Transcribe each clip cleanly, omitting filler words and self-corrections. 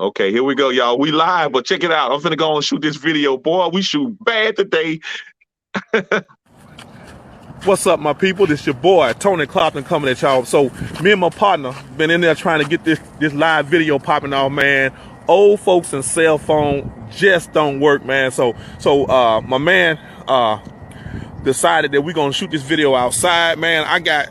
Okay, here we go, y'all. We live, but check it out. I'm finna go and shoot this video. Boy, we shoot bad today. What's up, my people? This your boy, Tony Clopton, coming at y'all. So me and my partner been in there trying to get this live video popping off, man. Old folks and cell phone just don't work, man. So my man decided that we're gonna shoot this video outside, man. I got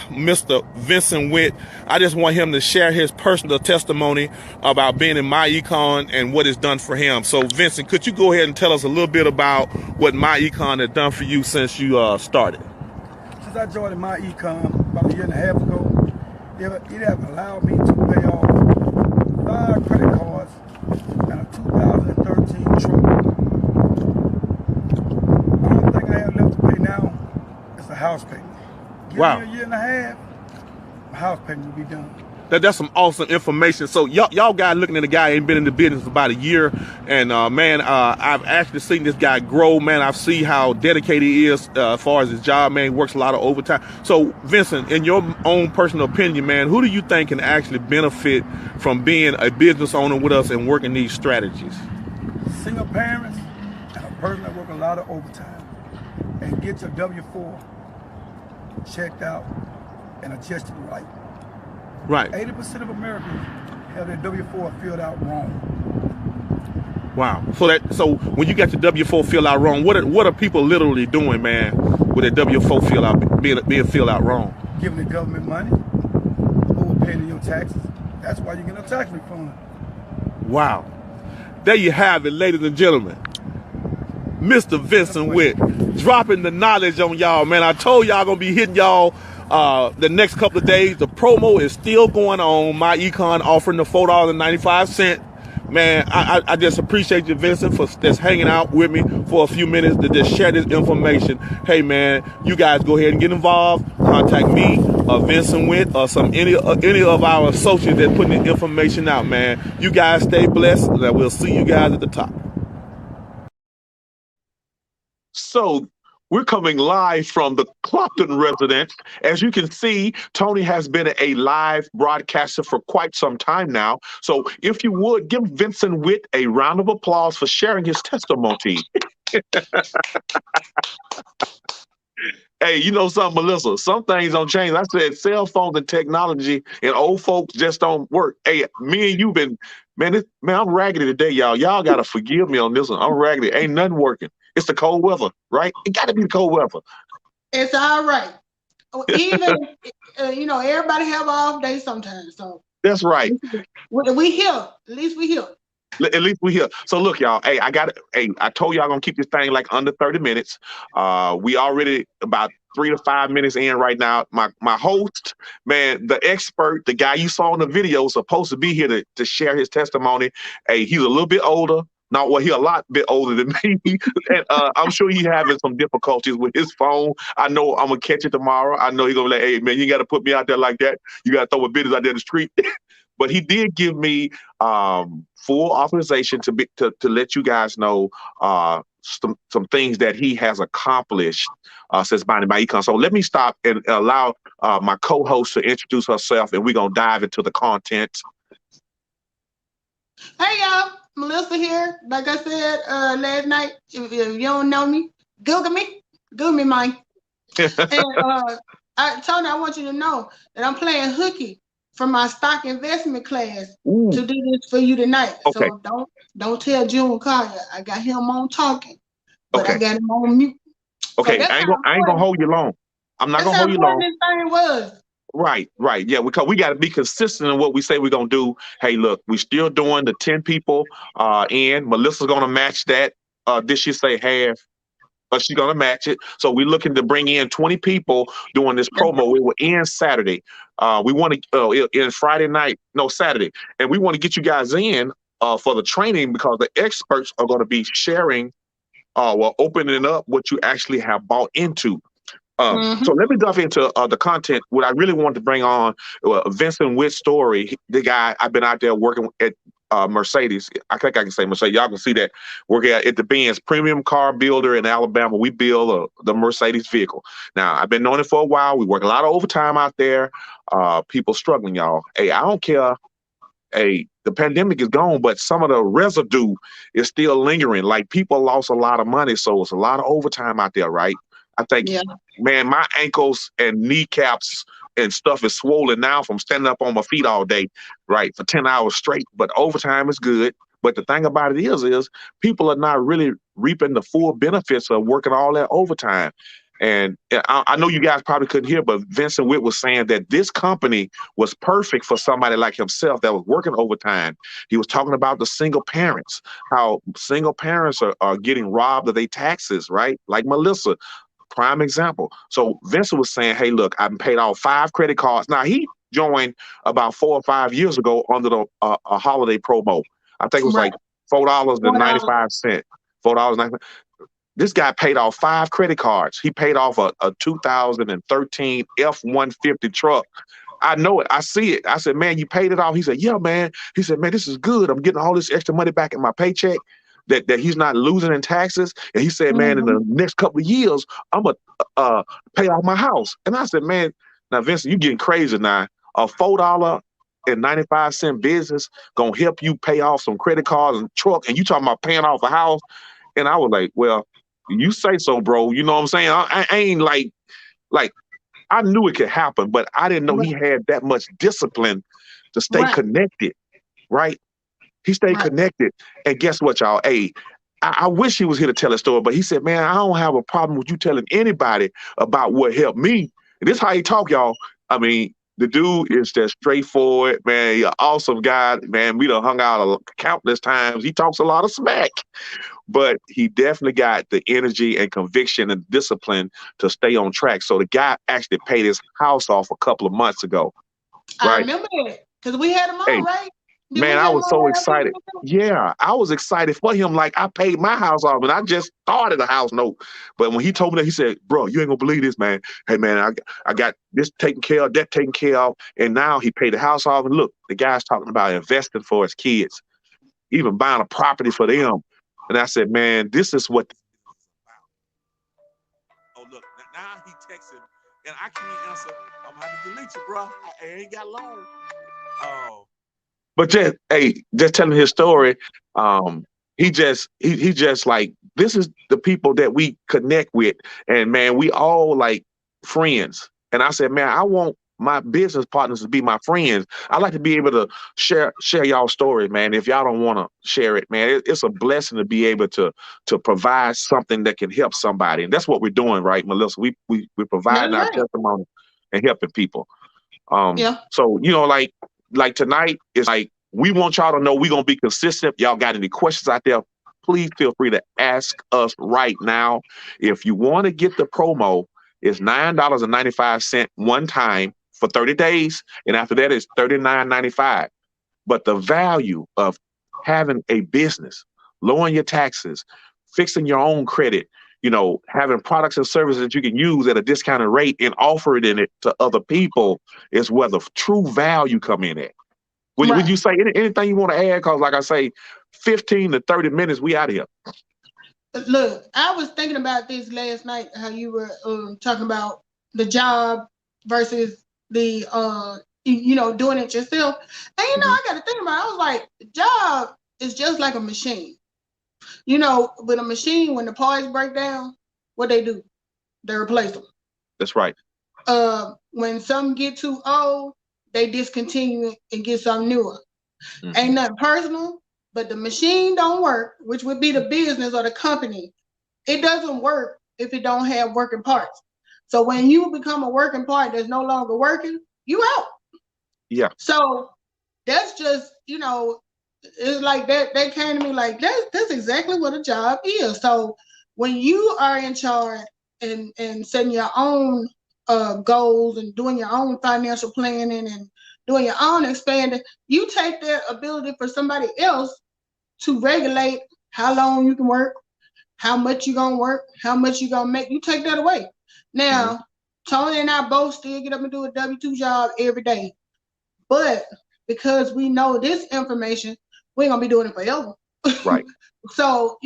Mr. Vincent Witt. I just want him to share his personal testimony about being in Myecon and what it's done for him. So Vincent, could you go ahead and tell us a little bit about what Myecon has done for you since you started? Since I joined Myecon about a year and a half ago, it has allowed me to pay off 5 credit cards and a 2013 truck. House payment. Give Wow. me a year and a half, my house payment will be done. That's some awesome information. So y'all guys looking at a guy ain't been in the business for about a year, and man, I've actually seen this guy grow. Man, I've seen how dedicated he is as far as his job. Man, he works a lot of overtime. So Vincent, in your own personal opinion, man, who do you think can actually benefit from being a business owner with us and working these strategies? Single parents and a person that work a lot of overtime and get your W-4 checked out and adjusted right. Right. 80% of Americans have their W-4 filled out wrong. Wow. So when you got your W-4 filled out wrong, what are people literally doing, man, with their W-4 filled out being filled out wrong? Giving the government money, overpaying your taxes. That's why you get a tax refund. Wow. There you have it, ladies and gentlemen. Mr. Vincent Witt dropping the knowledge on y'all, man. I told y'all gonna be hitting y'all the next couple of days. The promo is still going on. Myecon offering the $4.95. Man, I just appreciate you, Vincent, for just hanging out with me for a few minutes to just share this information. Hey, man, you guys go ahead and get involved. Contact me, Vincent Witt, or any of our associates that putting the information out, man. You guys stay blessed, and we'll see you guys at the top. So we're coming live from the Clopton residence. As you can see, Tony has been a live broadcaster for quite some time now. So if you would, give Vincent Witt a round of applause for sharing his testimony. Hey, you know something, Melissa? Some things don't change. I said cell phones and technology and old folks just don't work. Hey, me and you been, man, I'm raggedy today, y'all. Y'all got to forgive me on this one. I'm raggedy. Ain't nothing working. It's the cold weather, right? It got to be the cold weather. It's all right. Even, everybody have off days sometimes. So that's right. We here. At least we here. At least we here. So look, y'all. Hey, I told y'all I'm gonna keep this thing like under 30 minutes. We already about 3 to 5 minutes in right now. My host, man, the expert, the guy you saw in the video, is supposed to be here to share his testimony. Hey, he's a little bit older. Not well, he a lot bit older than me, and I'm sure he's having some difficulties with his phone. I know I'm gonna catch it tomorrow. I know he's gonna be like, "Hey, man, you got to put me out there like that. You got to throw a business out there in the street." But he did give me full authorization to let you guys know some things that he has accomplished since buying Myecon. So let me stop and allow my co-host to introduce herself, and we're gonna dive into the content. Hey, y'all. Melissa here. Like I said last night, if you don't know me, Google me, Mike. And Tony, I want you to know that I'm playing hooky for my stock investment class to do this for you tonight. Okay. So don't tell June Collier. I got him on talking, but I got him on mute. Okay, so I ain't gonna hold you long. I'm not gonna hold you long. This thing was. Right. Yeah, because we got to be consistent in what we say we're going to do. Hey, look, we're still doing the 10 people in. Melissa's going to match that. Did she say half? She's going to match it. So we're looking to bring in 20 people doing this promo. It will end Saturday. We want to end Saturday. And we want to get you guys in for the training because the experts are going to be sharing opening up what you actually have bought into. So let me dive into the content. What I really wanted to bring on Vincent Witt's story. The guy, I've been out there working at Mercedes. I think I can say Mercedes. Y'all can see that working at the Benz premium car builder in Alabama. We build the Mercedes vehicle. Now, I've been knowing it for a while. We work a lot of overtime out there. People struggling, y'all. Hey, I don't care the pandemic is gone, but some of the residue is still lingering. Like people lost a lot of money, so it's a lot of overtime out there, right? I think, Yeah. man, my ankles and kneecaps and stuff is swollen now from standing up on my feet all day, right, for 10 hours straight. But overtime is good. But the thing about it is people are not really reaping the full benefits of working all that overtime. And I know you guys probably couldn't hear, but Vincent Witt was saying that this company was perfect for somebody like himself that was working overtime. He was talking about the single parents, how single parents are getting robbed of their taxes, right? Like Melissa, prime example. So Vincent was saying, hey, look, I've paid off 5 credit cards. Now, he joined about 4 or 5 years ago under the a holiday promo. I think it was Right. like $4.95. $4. $4.95. This guy paid off 5 credit cards. He paid off a 2013 F-150 truck. I know it. I see it. I said, man, you paid it off. He said, yeah, man. He said, man, this is good. I'm getting all this extra money back in my paycheck that he's not losing in taxes. And he said, man, in the next couple of years, I'm going to pay off my house. And I said, man, now, Vincent, you getting crazy now. A $4.95 business going to help you pay off some credit cards and truck. And you talking about paying off a house. And I was like, well, you say so, bro. You know what I'm saying? I ain't like I knew it could happen, but I didn't know he had that much discipline to stay Right. connected, right? He stayed Right. connected. And guess what, y'all? Hey, I wish he was here to tell a story, but he said, man, I don't have a problem with you telling anybody about what helped me. And this is how he talk, y'all. I mean, the dude is just straightforward, man. He an awesome guy, man. We done hung out countless times. He talks a lot of smack, but he definitely got the energy and conviction and discipline to stay on track. So the guy actually paid his house off a couple of months ago, I right? remember that because we had him Hey, on, right? Did we man, I have him was so on last week? excited. Yeah, I was excited for him. Like I paid my house off, and I just started a house note. But when he told me that, he said, "Bro, you ain't gonna believe this, man. Hey, man, I got this taken care of, that taken care of, and now he paid the house off. And look, the guy's talking about investing for his kids, even buying a property for them." And I said, "Man, this is what." Oh, look, now he texting, and I can't answer. I'm gonna have to delete you, bro. I ain't got long. Oh. But just telling his story, um, he just like this is the people that we connect with, and man, we all like friends. And I said, man, I want my business partners to be my friends. I like to be able to share y'all story, man. If y'all don't want to share it, man, it's a blessing to be able to provide something that can help somebody, and that's what we're doing, right, Melissa? We're That's providing our right. testimony and helping people. Yeah. So like tonight is like we want y'all to know we're gonna be consistent. Y'all got any questions out there? Please feel free to ask us right now. If you want to get the promo, it's $9.95 one time for 30 days, and after that it's $39.95. But the value of having a business, lowering your taxes, fixing your own credit, having products and services that you can use at a discounted rate and offer it in it to other people is where the true value come in at. Would Right. you say anything you want to add? Because like I say, 15 to 30 minutes, we out of here. Look, I was thinking about this last night, how you were talking about the job versus the doing it yourself. And Mhm. I got to think about it. I was like, the job is just like a machine. With a machine, when the parts break down, what they do? They replace them. That's right. When some get too old, they discontinue it and get something newer. Ain't Mhm. nothing personal, but the machine don't work, which would be the business or the company. It doesn't work if it don't have working parts. So when you become a working part that's no longer working, you out. Yeah. So that's just, it's like that. They came to me like that's exactly what a job is. So when you are in charge and setting your own goals and doing your own financial planning and doing your own expanding, you take that ability for somebody else to regulate how long you can work, how much you gonna work, how much you gonna make. You take that away. Mhm. Now, Tony and I both still get up and do a W-2 job every day. But because we know this information, we ain't gonna be doing it forever. Right. So,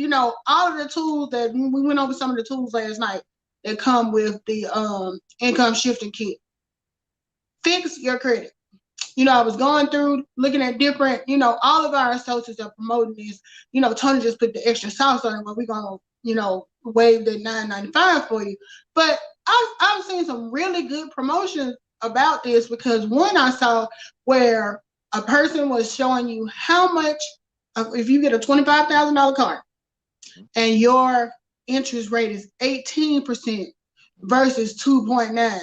all of the tools that we went over some of the tools last night that come with the income shifting kit. Fix your credit. I was going through looking at different, all of our associates are promoting this. Tony just put the extra sauce on it, but we're gonna, waive the $9.95 for you. But I've seen some really good promotions about this because one I saw where a person was showing you how much if you get a $25,000 car and your interest rate is 18% versus 2.9.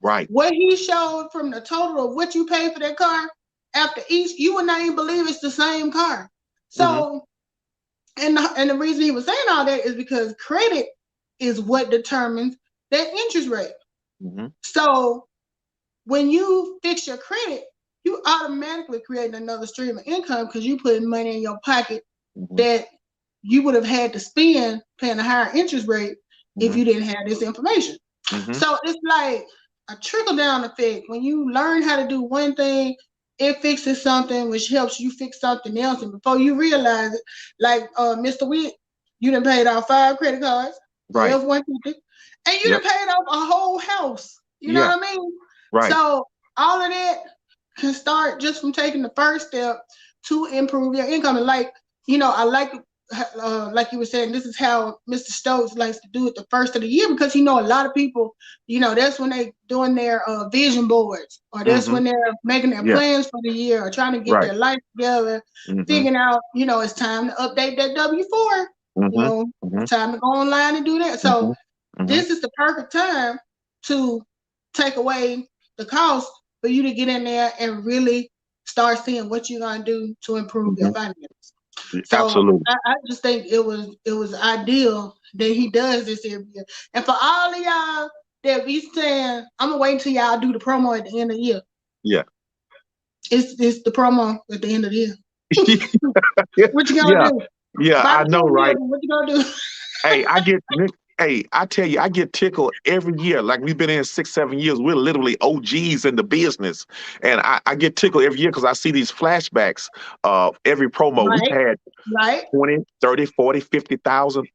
Right. What he showed from the total of what you pay for that car after each, you would not even believe it's the same car. So, and the reason he was saying all that is because credit is what determines that interest rate. So when you fix your credit, you automatically create another stream of income because you put money in your pocket that you would have had to spend paying a higher interest rate if you didn't have this information. So it's like a trickle down effect. When you learn how to do one thing, it fixes something, which helps you fix something else. And before you realize it, like Mr. Witt, you done paid off 5 credit cards, right, F-150, and you done paid off a whole house. You know what I mean? Right. So all of that can start just from taking the first step to improve your income. And like, I like you were saying, this is how Mr. Stokes likes to do it the first of the year because a lot of people, that's when they doing their vision boards, or that's when they're making their plans for the year, or trying to get their life together, figuring out, it's time to update that W-4. It's time to go online and do that. So this is the perfect time to take away the cost for you to get in there and really start seeing what you're gonna do to improve your finances. So Absolutely. I just think it was ideal that he does this every year. And for all of y'all that be saying, I'm gonna wait until y'all do the promo at the end of the year. Yeah. It's the promo at the end of the year. What you gonna do? Yeah, I know, right? What you gonna do? Hey, I tell you, I get tickled every year. Like we've been in 6, 7 years. We're literally OGs in the business. And I get tickled every year because I see these flashbacks of every promo. We've had 20, 30, 40, 50,000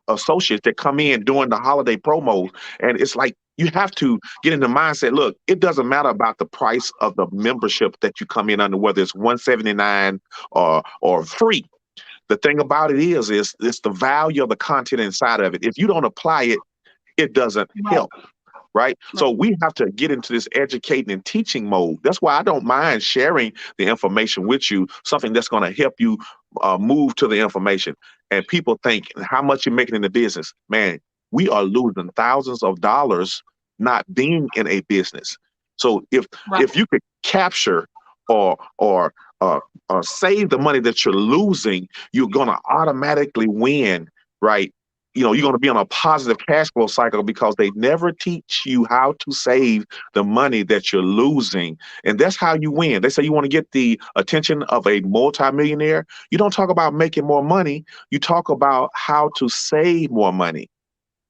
associates that come in during the holiday promos. And it's like you have to get in the mindset. Look, it doesn't matter about the price of the membership that you come in under, whether it's $179 or free. The thing about it is it's the value of the content inside of it. If you don't apply it, it doesn't help. Right? So we have to get into this educating and teaching mode. That's why I don't mind sharing the information with you, something that's going to help you move to the information. And people think how much you're making in the business. Man, we are losing thousands of dollars not being in a business. So if you could capture or save the money that you're losing, you're going to automatically win, right? You're going to be on a positive cash flow cycle because they never teach you how to save the money that you're losing. And that's how you win. They say you want to get the attention of a multimillionaire. You don't talk about making more money. You talk about how to save more money.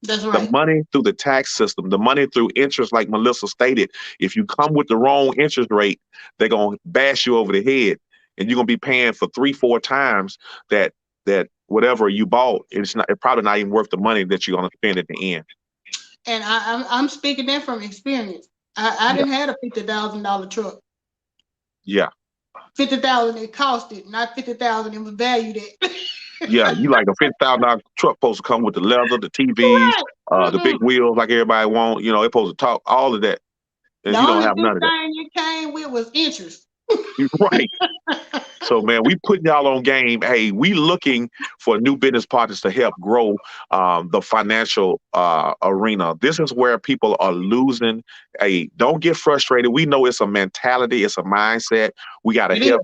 That's right. The money through the tax system, the money through interest, like Melissa stated. If you come with the wrong interest rate, they're going to bash you over the head. And you're going to be paying for 3, 4 times that whatever you bought. It's probably not even worth the money that you're going to spend at the end. And I'm speaking that from experience. I didn't have a $50,000 truck. Yeah. 50,000 it cost it, not 50,000 it was valued at. Yeah, you like a $50,000 truck supposed to come with the leather, the TVs, the big wheels like everybody want. It's supposed to talk all of that, and you don't have none of that. The only thing it came with was interest. Right. So, man, we putting y'all on game. Hey, we looking for new business partners to help grow the financial arena. This is where people are losing. Hey, don't get frustrated. We know it's a mentality. It's a mindset. We got to help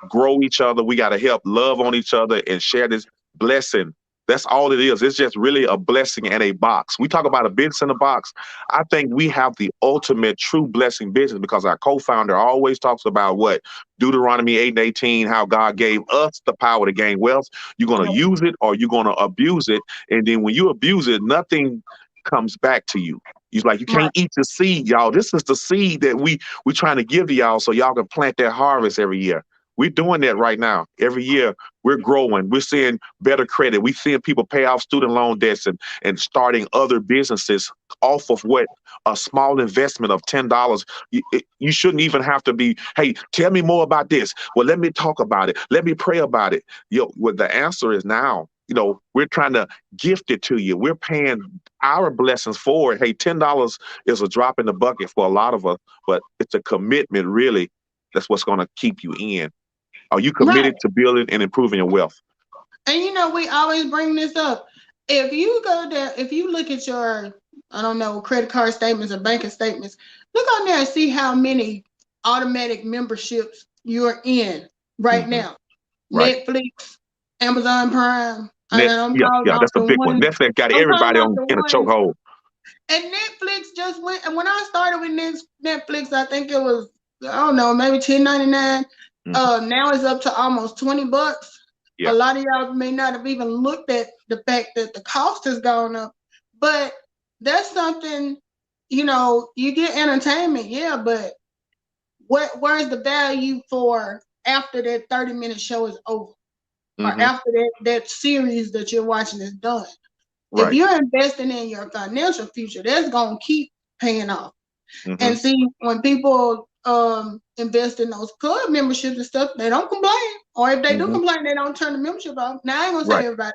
grow each other. We got to help love on each other and share this blessing. That's all it is. It's just really a blessing in a box. We talk about a business in a box. I think we have the ultimate true blessing business because our co-founder always talks about what? Deuteronomy 8:18, how God gave us the power to gain wealth. You're going to use it or you're going to abuse it. And then when you abuse it, nothing comes back to you. He's like, you can't eat the seed, y'all. This is the seed that we trying to give to y'all so y'all can plant that harvest every year. We're doing that right now. Every year we're growing. We're seeing better credit. We're seeing people pay off student loan debts and starting other businesses off of what a small investment of $10. You shouldn't even have to be, hey, tell me more about this. Well, let me talk about it. Let me pray about it. What the answer is now. We're trying to gift it to you. We're paying our blessings forward. Hey, $10 is a drop in the bucket for a lot of us, but it's a commitment, really. That's what's going to keep you in. Are you Right. committed to building and improving your wealth? And we always bring this up. If you go there, if you look at your, I don't know, credit card statements or banking statements, look on there and see how many automatic memberships you're in right Hmm. now. Right. Netflix, Amazon Prime, and Net, I'm yeah, talking yeah, about that's a the big one. ones. Netflix got I'm talking everybody about on the in a ones. chokehold. And Netflix just went. And when I started with Netflix, I think it was, I don't know, maybe $10.99. Hmm. Now it's up to almost $20. A Yeah. lot of y'all may not have even looked at the fact that the cost has gone up, but that's something. You get entertainment, yeah, but where's the value for after that 30-minute show is over, or Hmm. after that series that you're watching is done? If Right. you're investing in your financial future, that's gonna keep paying off. Hmm. And see, when people invest in those club memberships and stuff, they don't complain. Or if they do Hmm. complain, they don't turn the membership off. Now I ain't gonna say Right. everybody,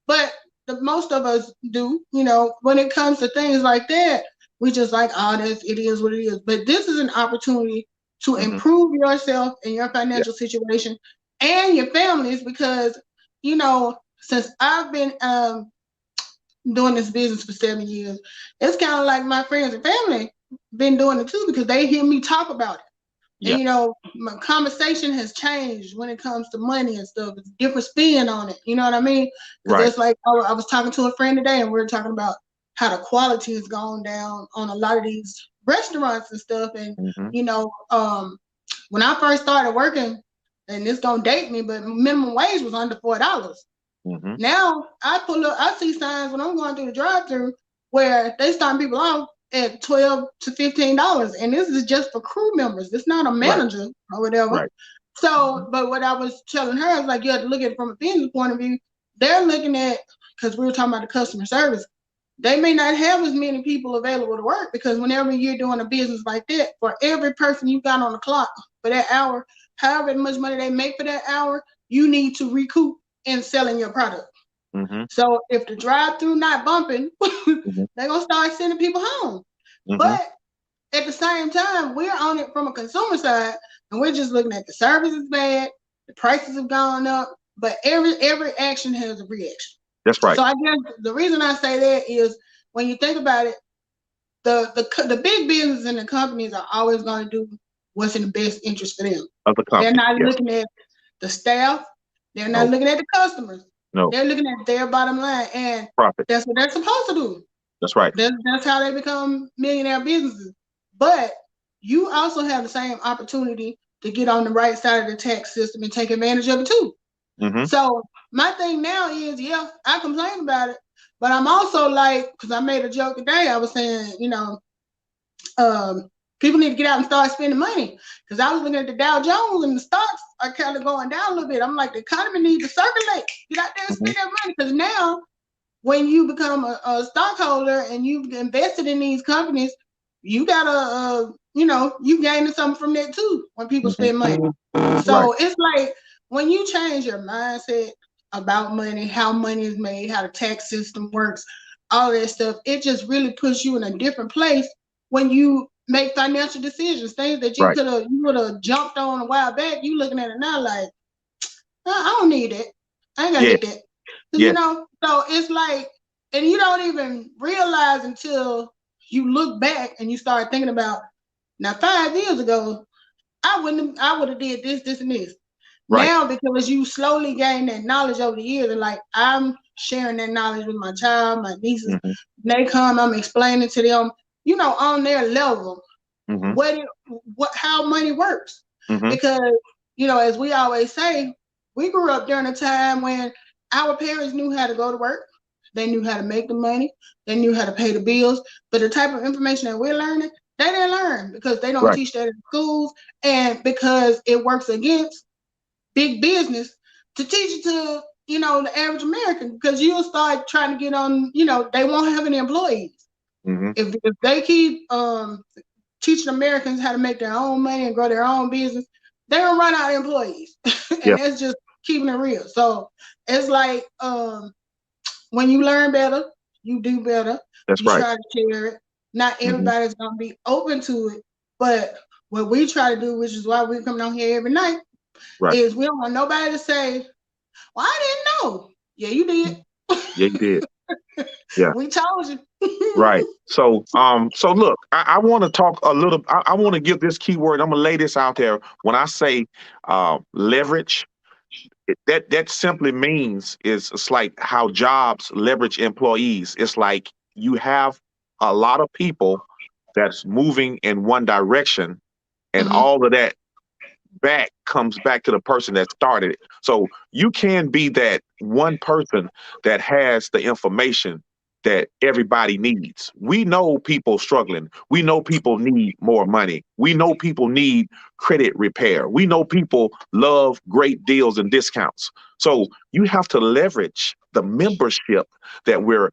but the most of us do. When it comes to things like that, we just like, oh, it is what it is. But this is an opportunity to Hmm. improve yourself and your Yeah. financial situation and your families, because since I've been doing this business for 7 years, it's kind of like my friends and family been doing it too, because they hear me talk about it. And Yeah. my conversation has changed when it comes to money and stuff. It's a different spin on it. You know what I mean? Because Right. it's like, I was talking to a friend today, and we were talking about how the quality has gone down on a lot of these restaurants and stuff. And Hmm. when I first started working, and this gonna date me, but minimum wage was under $4. Hmm. Now I pull up, I see signs when I'm going through the drive-through where they starting people off at $12 to $15, and this is just for crew members. It's not a Right. manager or whatever. Right. Hmm. So, but what I was telling her is like, you have to look at it from a business point of view. They're looking at, because we were talking about the customer service. They may not have as many people available to work, because whenever you're doing a business like that, for every person you got on the clock for that hour, however much money they make for that hour, you need to recoup in selling your product. Hmm. So if the drive-through not bumping, Hmm. they're gonna start sending people home. Hmm. But at the same time, we're on it from a consumer side, and we're just looking at the service is bad, the prices have gone up, but every action has a reaction. That's right. So I guess the reason I say that is, when you think about it, the big businesses and the companies are always going to do what's in the best interest for them. Of the They're company. not Yes. looking at the staff. They're not No. looking at the customers. No. They're looking at their bottom line, and Profit. that's what they're supposed to do. That's right. That's how they become millionaire businesses. But you also have the same opportunity to get on the right side of the tax system and take advantage of it too. Hmm. So my thing now is, yeah, I complain about it, but I'm also like, because I made a joke today. I was saying, um, people need to get out and start spending money. Because I was looking at the Dow Jones, and the stocks are kind of going down a little bit. I'm like, the economy needs to circulate. Get out there and Hmm. spend that money. Because now, when you become a stockholder and you've invested in these companies, you gotta, you gaining something from that too when people Hmm. spend money. Right. So it's like, when you change your mindset about money, how money is made, how the tax system works, all that stuff, it just really puts you in a different place when you make financial decisions, things that you Right. would have jumped on a while back. You looking at it now like, I don't need it. I ain't gotta Yes. get that. Yes. So it's like, and you don't even realize until you look back and you start thinking about, now 5 years ago, I would have did this, and this. Right. Now, because you slowly gain that knowledge over the years, and like, I'm sharing that knowledge with my child, my nieces, Hmm. they come, I'm explaining to them, on their level, Hmm. how money works. Hmm. Because, as we always say, we grew up during a time when our parents knew how to go to work, they knew how to make the money, they knew how to pay the bills. But the type of information that we're learning, they didn't learn, because they don't Right. teach that in schools, and because it works against big business to teach it to, the average American, because you'll start trying to get on, they won't have any employees. Mm-hmm. If they keep teaching Americans how to make their own money and grow their own business, they're gonna run out of employees. Yeah, And that's just keeping it real. So it's like when you learn better, you do better, that's you right. try to share it. Not Mm-hmm. everybody's gonna be open to it, but what we try to do, which is why we're coming on here every night, Right. is we don't want nobody to say, well, I didn't know. Yeah, you did. Yeah, you did. Yeah. We told you. Right. So look, I want to talk a little. I want to give this keyword. I'm gonna lay this out there. When I say leverage, that simply means it's like how jobs leverage employees. It's like you have a lot of people that's moving in one direction, and Hmm. all of that comes back to the person that started it. So you can be that one person that has the information that everybody needs. We know people struggling. We know people need more money. We know people need credit repair. We know people love great deals and discounts. So you have to leverage the membership that we're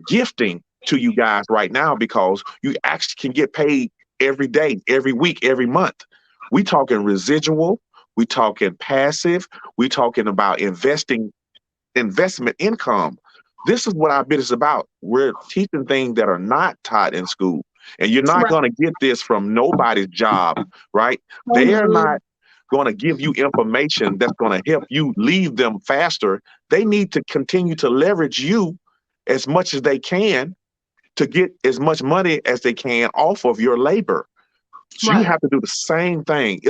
gifting to you guys right now, because you actually can get paid every day, every week, every month. We talking residual, we talking passive, we talking about investment income. This is what our business is about. We're teaching things that are not taught in school. And you're not Right. going to get this from nobody's job, right? Oh, They're no. not going to give you information that's going to help you leave them faster. They need to continue to leverage you as much as they can to get as much money as they can off of your labor. So you Right. have to do the same thing.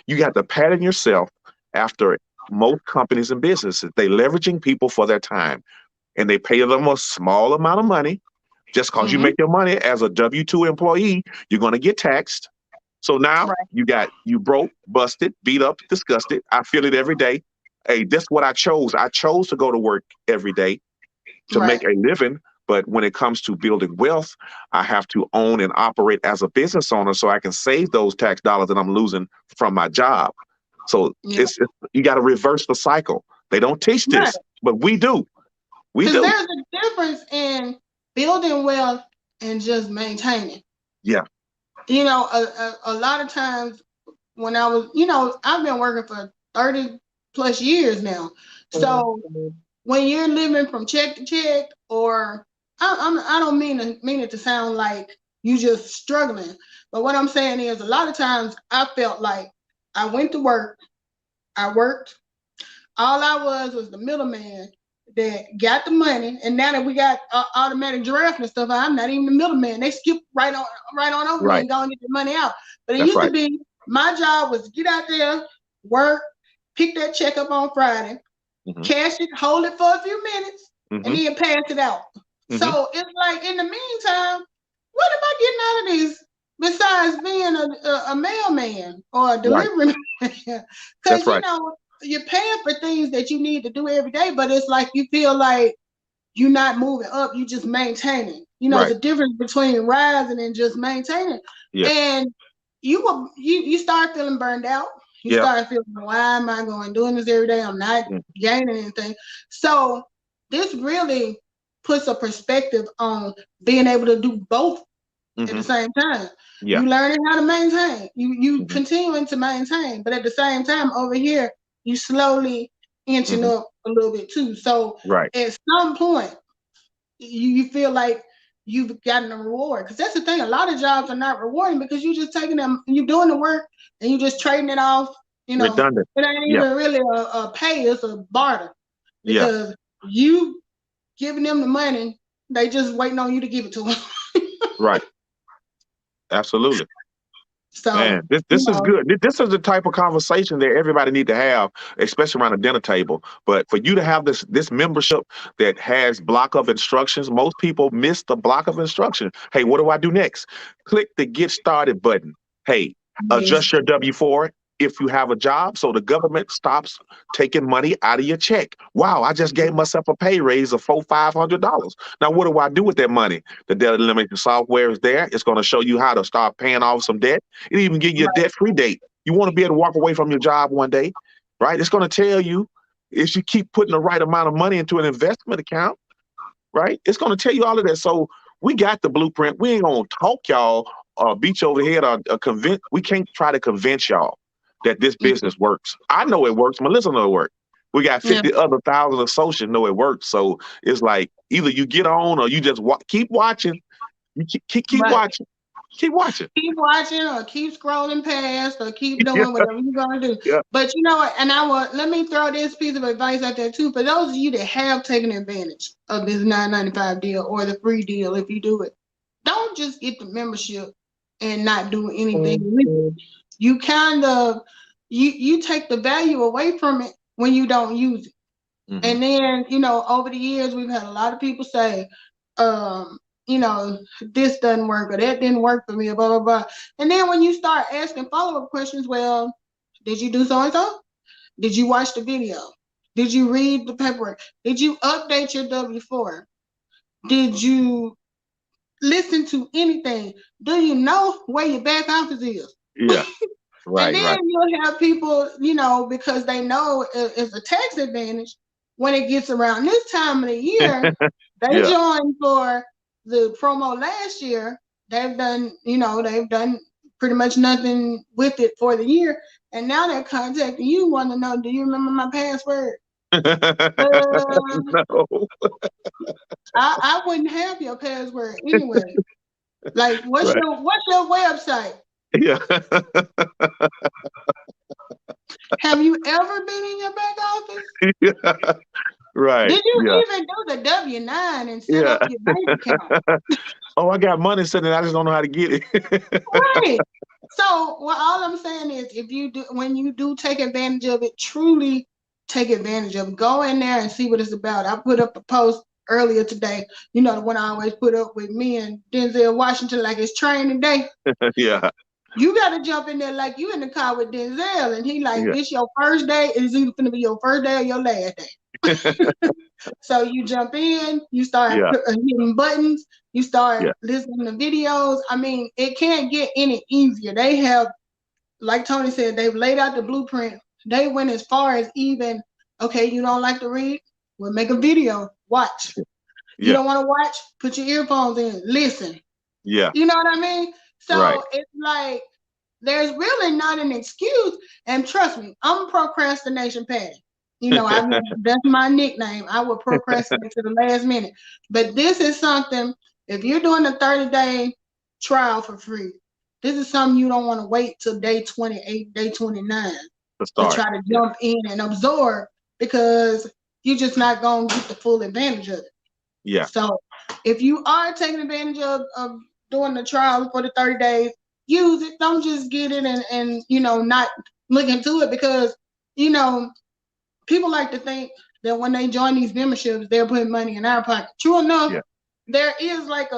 You got to pattern yourself after most companies and businesses. They leveraging people for their time, and they pay them a small amount of money. Just because you Hmm. make your money as a W-2 employee, you're going to get taxed. So now Right. you broke, busted, beat up, disgusted. I feel it every day. Hey, that's what I chose. I chose to go to work every day to make Right. a living. But when it comes to building wealth, I have to own and operate as a business owner so I can save those tax dollars that I'm losing from my job. So Yeah. you got to reverse the cycle. They don't teach Right. this, but we do. We Because do. there's a difference in building wealth and just maintaining. Yeah. A lot of times when I was, I've been working for 30 plus years now. So when you're living from check to check, or I don't mean it to sound like you just struggling, but what I'm saying is a lot of times I felt like I went to work, I worked, all I was the middleman that got the money. And now that we got automatic draft and stuff, I'm not even the middleman. They skip right on over me Right. and go and get the money out. But it That's used to right. be my job was to get out there, work, pick that check up on Friday, Hmm. cash it, hold it for a few minutes, and Hmm. then pass it out. Hmm. So it's like in the meantime, what am I getting out of this besides being a mailman or a Right. delivery man? That's Because right. you're paying for things that you need to do every day, but it's like you feel like you're not moving up, you just maintaining. Right. The difference between rising and just maintaining. Yeah. And you start feeling burned out. You Yeah. start feeling, why am I going doing this every day? I'm not gaining anything. So this really puts a perspective on being able to do both at Hmm. the same time. Yeah. You learning how to maintain. You Hmm. continuing to maintain, but at the same time, over here, you slowly inching Hmm. up a little bit too. So Right. at some point, you feel like you've gotten a reward. Because that's the thing, a lot of jobs are not rewarding because you just taking them, you doing the work and you just trading it off. Redundant. It ain't Yeah. even really a pay, it's a barter. Yeah. Because you giving them the money, they just waiting on you to give it to them. Right. Absolutely. So, Man, this is good. This is the type of conversation that everybody need to have, especially around a dinner table. But for you to have this membership that has block of instructions, most people miss the block of instruction. Hey, what do I do next? Click the get started button. Hey, yes, adjust your W-4 if you have a job, so the government stops taking money out of your check. Wow, I just gave myself a pay raise of $500. Now, what do I do with that money? The debt elimination software is there. It's going to show you how to start paying off some debt. It even give you a debt-free date. You want to be able to walk away from your job one day. right? It's going to tell you if you keep putting the right amount of money into an investment account, right? It's going to tell you all of that. So we got the blueprint. We ain't going to talk y'all beat you over the head or convince. We can't try to convince y'all that this business works. I know it works. Melissa know it works. We got Yeah. 50 other thousand associates know it works. So it's like either you get on or you just keep watching. You keep Right. watching. Keep watching. Keep watching or keep scrolling past or keep Yeah, doing whatever you're gonna do. yeah, But you know what? And let me throw this piece of advice out there too. For those of you that have taken advantage of this $9.95 deal or the free deal, if you do it, don't just get the membership and not do anything with it. You kind of you take the value away from it when you don't use it. hmm And then, over the years, we've had a lot of people say, um, this doesn't work or that didn't work for me, or blah, blah, blah. And then when you start asking follow up questions, well, did you do so and so? Did you watch the video? Did you read the paperwork? Did you update your W-4? Did you listen to anything? Do you know where your back office is? yeah. And Right, then right. you'll have people, because they know it's a tax advantage when it gets around this time of the year, they Yeah. joined for the promo last year. They've done pretty much nothing with it for the year. And now they're contacting you, want to know, do you remember my password? Uh, No. I wouldn't have your password anyway. Like, what's Right. your website? Yeah. Have you ever been in your back office? Yeah. Right. Did you Yeah. even do the W-9 and set Yeah. up your bank account? Oh, I got money sitting. I just don't know how to get it. Right. So, well, all I'm saying is, when you do take advantage of it, truly take advantage of it. Go in there and see what it's about. I put up a post earlier today. The one I always put up with me and Denzel Washington, like it's training day. Yeah. You got to jump in there like you in the car with Denzel, and he like, Yeah. this your first day. It's either going to be your first day or your last day. So you jump in, you start Yeah. hitting buttons, you start Yeah. listening to videos. I mean, it can't get any easier. They have, like Tony said, they've laid out the blueprint. They went as far as even, okay, you don't like to read? We'll make a video. Watch. You Yeah. don't want to watch? Put your earphones in. Listen. Yeah. You know what I mean? Right. So it's like there's really not an excuse. And trust me, I'm a procrastination patty. That's my nickname. I will procrastinate to the last minute. But this is something, if you're doing a 30-day trial for free, this is something you don't want to wait till day 28, day 29 To to start. try to Yeah. jump in and absorb because you're just not going to get the full advantage of it. Yeah. So if you are taking advantage of doing the trial for the 30 days, use it. Don't just get it and not look into it because, you know, people like to think that when they join these memberships, they're putting money in our pocket. True enough, Yeah. there is like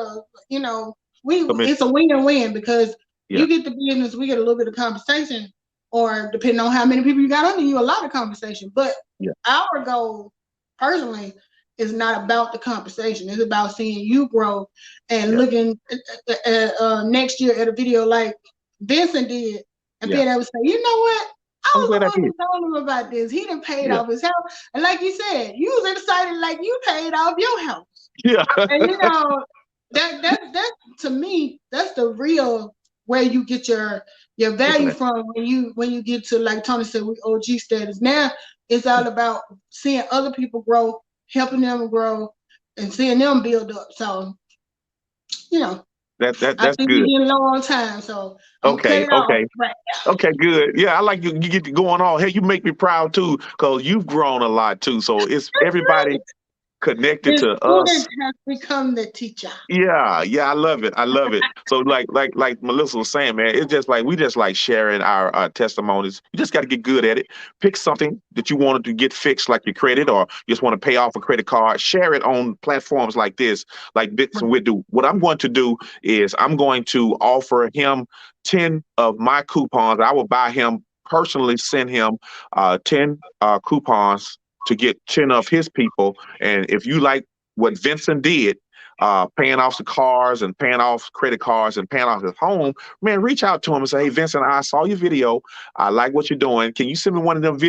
we it's Commission. a win-win because Yeah. you get the business, we get a little bit of compensation, or depending on how many people you got under you, a lot of compensation. But Yeah. our goal, personally, is not about the compensation. It's about seeing you grow and Yeah. looking next year at a video like Vincent did and Yeah. being able to say, you know what? I I'm was glad the I one did. who told him about this. He done paid Yeah. off his house. And like you said, you was excited like you paid off your house. Yeah. And that to me, that's the real where you get your value Listen. from when you get to, like Tony said, with OG status. Now it's all about seeing other people grow, helping them grow, and seeing them build up. So, I That's think we're good. getting low on time, so I'm gonna cut Okay. it off Okay. right. Okay, good. Yeah, I like you get going on. Hey, you make me proud too, because you've grown a lot too. So it's That's everybody right. connected The to student us. has become the teacher. Yeah, yeah, I love it. I love it. So like Melissa was saying, man, it's just like we just like sharing our testimonies. You just got to get good at it. Pick something that you wanted to get fixed, like your credit, or you just want to pay off a credit card. Share it on platforms like this, like Bits and we do. What I'm going to do is I'm going to offer him 10 of my coupons. I will buy him personally, send him 10 coupons to get 10 of his people. And if you like what Vincent did, paying off the cars and paying off credit cards and paying off his home, man, reach out to him and say, hey, Vincent, I saw your video. I like what you're doing. Can you send me one of them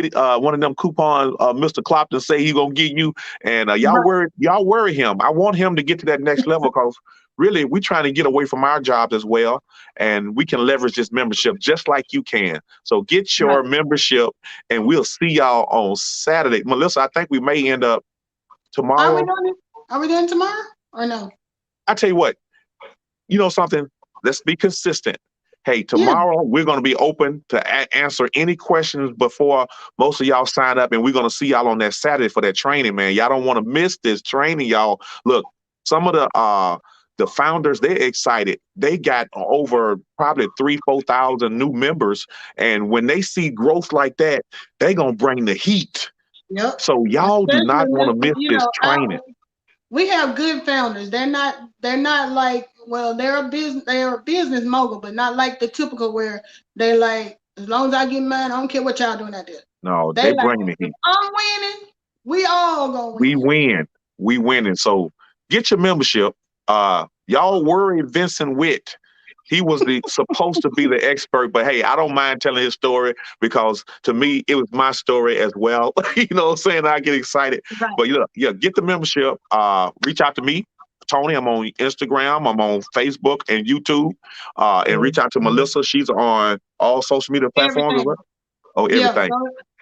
one of them coupons Mr. Clopton say he gonna give you? And y'all worry him. I want him to get to that next level because really we trying to get away from our jobs as well, and we can leverage this membership just like you can. So get your membership, and we'll see y'all on Saturday. Melissa, I think we may end up tomorrow. Are we doing tomorrow or no? I tell you what, you know something? Let's be consistent. Hey, tomorrow we're going to be open to answer any questions before most of y'all sign up, and we're going to see y'all on that Saturday for that training, man. Y'all don't want to miss this training, y'all. Look, some of the founders, they're excited. They got over probably 3,000-4,000 new members, and when they see growth like that, they're going to bring the heat. Yep. So y'all do not want to miss this training. We have good founders. They're not like, well, they're a business mogul, but not like the typical where they like, as long as I get mine, I don't care what y'all doing out there. No, they bring the heat. I'm winning. We all gonna win. We winning. So get your membership. Y'all worry Vincent Witt. He was supposed to be the expert, but hey, I don't mind telling his story because to me, it was my story as well. You know what I'm saying? I get excited. Right. But get the membership. Reach out to me, Tony. I'm on Instagram. I'm on Facebook and YouTube. And reach out to Melissa. She's on all social media platforms. Everything.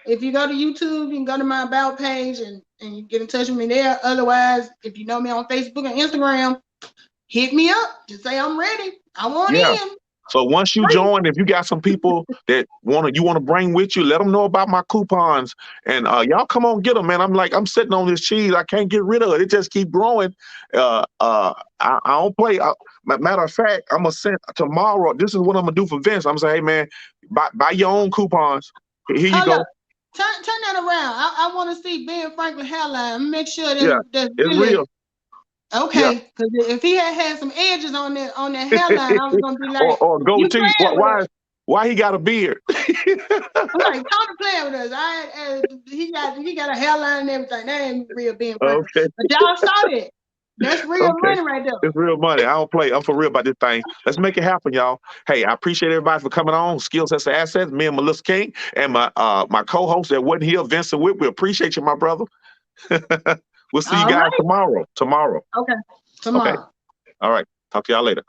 If you go to YouTube, you can go to my About page and you get in touch with me there. Otherwise, if you know me on Facebook and Instagram, hit me up. Just say I'm ready. I want in. So once you join, if you got some people that you want to bring with you, let them know about my coupons, and y'all come on get them, man. I'm sitting on this cheese. I can't get rid of it. It just keep growing. I don't play. Matter of fact, I'm gonna send tomorrow. This is what I'm gonna do for Vince. I'm gonna say, hey man, buy your own coupons. Here you go. Turn that around. I want to see Ben Franklin hairline. Make sure that's it's real. Okay, because if he had some edges on that hairline, I was gonna be like, or goatee. Why he got a beard? I'm like, Tony playing with us. He got a hairline and everything. That ain't real Ben Franklin. Okay. But y'all saw it. That's real money right there. It's real money. I don't play. I'm for real about this thing. Let's make it happen, y'all. Hey, I appreciate everybody for coming on. Skills as assets. Me and Melissa King and my co-host that wasn't here, Vincent Witt. We appreciate you, my brother. We'll see you guys tomorrow. Okay. Tomorrow. Okay. All right. Talk to y'all later.